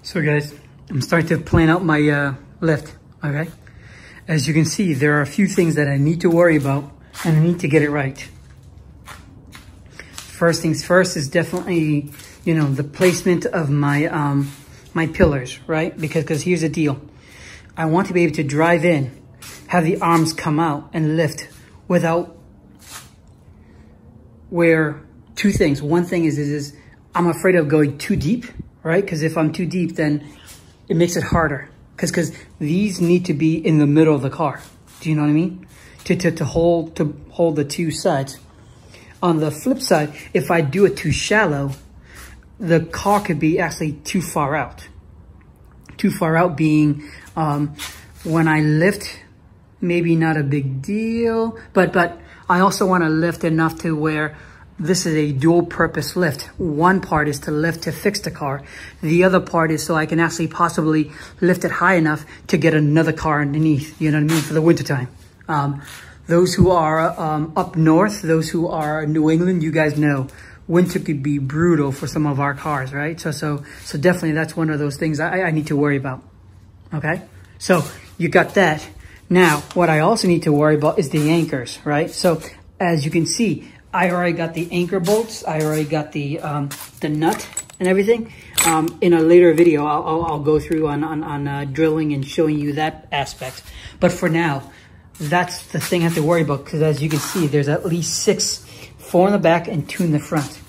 So guys, I'm starting to plan out my lift, okay? As you can see, there are a few things that I need to worry about and I need to get it right. First things first is definitely, you know, the placement of my my pillars, right? Because here's the deal. I want to be able to drive in, have the arms come out and lift without where two things. One thing is I'm afraid of going too deep, right? Because if I'm too deep, then it makes it harder. Because these need to be in the middle of the car. Do you know what I mean? To hold the two sides. On the flip side, if I do it too shallow, the car could be actually too far out. Too far out being when I lift, maybe not a big deal, but I also want to lift enough to where this is a dual purpose lift. One part is to lift to fix the car. The other part is so I can actually possibly lift it high enough to get another car underneath, you know what I mean, for the wintertime. Those who are up north, those who are New England, you guys know winter could be brutal for some of our cars, right? So definitely that's one of those things I need to worry about, okay? So you got that. Now, what I also need to worry about is the anchors, right? So as you can see, I already got the anchor bolts. I already got the nut and everything. In a later video, I'll go through on drilling and showing you that aspect. But for now, that's the thing I have to worry about, because as you can see, there's at least 6, 4 in the back and 2 in the front.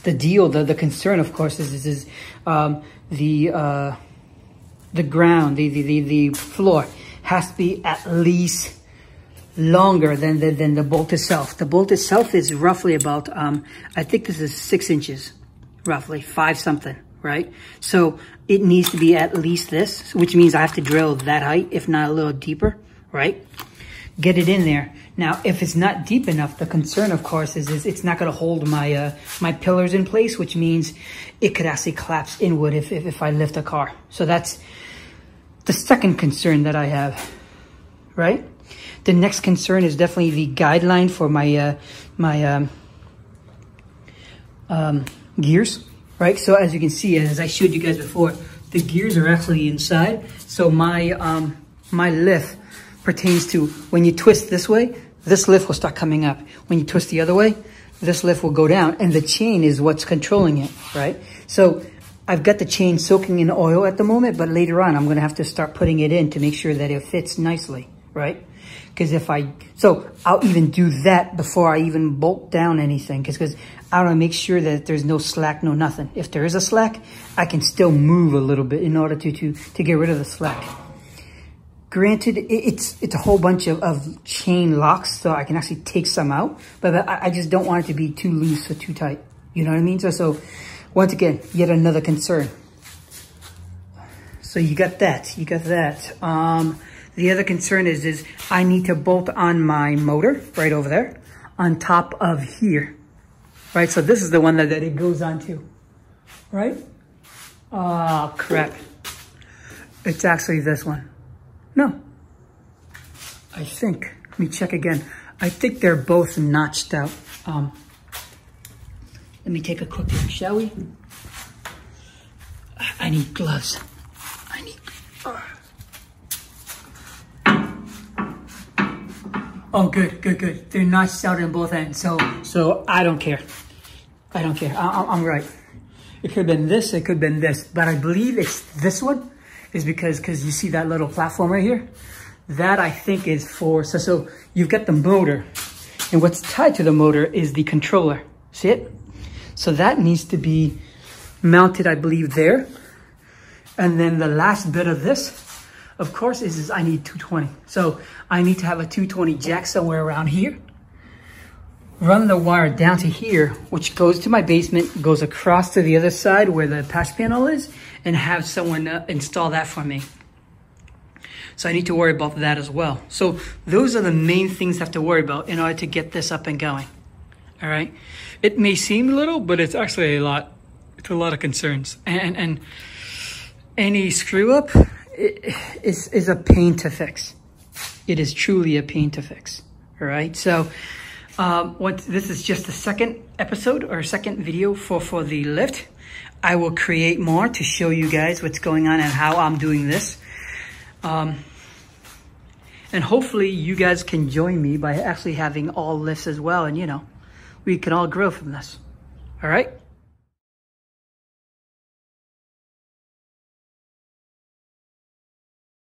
The deal, the concern, of course, is the ground, the floor has to be at least longer than the bolt itself. The bolt itself is roughly about, I think this is 6 inches, roughly 5 something, right? So it needs to be at least this, which means I have to drill that height, if not a little deeper, right? Get it in there. Now, if it's not deep enough, the concern, of course, is it's not going to hold my my pillars in place, which means it could actually collapse inward if I lift a car. So that's the second concern that I have, right? The next concern is definitely the guideline for my gears, right? So as you can see, as I showed you guys before, the gears are actually inside. So my my lift pertains to when you twist this way, this lift will start coming up. When you twist the other way, this lift will go down, and the chain is what's controlling it, right? So I've got the chain soaking in oil at the moment, but later on I'm going to have to start putting it in to make sure that it fits nicely, right? Because so I'll even do that before I even bolt down anything, because I want to make sure that there's no slack, no nothing. If there is a slack, I can still move a little bit in order to get rid of the slack. Granted, it's a whole bunch of chain locks, so I can actually take some out, but I just don't want it to be too loose or too tight. You know what I mean? So once again, yet another concern. So you got that. The other concern is I need to bolt on my motor right over there on top of here, right? So this is the one that it goes onto, right? Oh, crap. It's actually this one. No, I think, let me check again. I think they're both notched out. Let me take a quick look, shall we? I need gloves. Oh, good. They're notched out in both ends, so I don't care. I'm right. It could have been this, it could have been this, but I believe it's this one. Is because you see that little platform right here? That I think is for, so you've got the motor, and what's tied to the motor is the controller. See it? So that needs to be mounted, I believe, there. And then the last bit of this, of course, is I need 220. So I need to have a 220 jack somewhere around here. Run the wire down to here, which goes to my basement, goes across to the other side where the patch panel is, and have someone install that for me. So I need to worry about that as well. So those are the main things I have to worry about in order to get this up and going. All right. It may seem little, but it's actually a lot. It's a lot of concerns. And any screw up is a pain to fix. It is truly a pain to fix. All right. So This is just the second episode or second video for the lift. I will create more to show you guys what's going on and how I'm doing this. And hopefully you guys can join me by actually having all lifts as well. And you know, we can all grow from this. All right.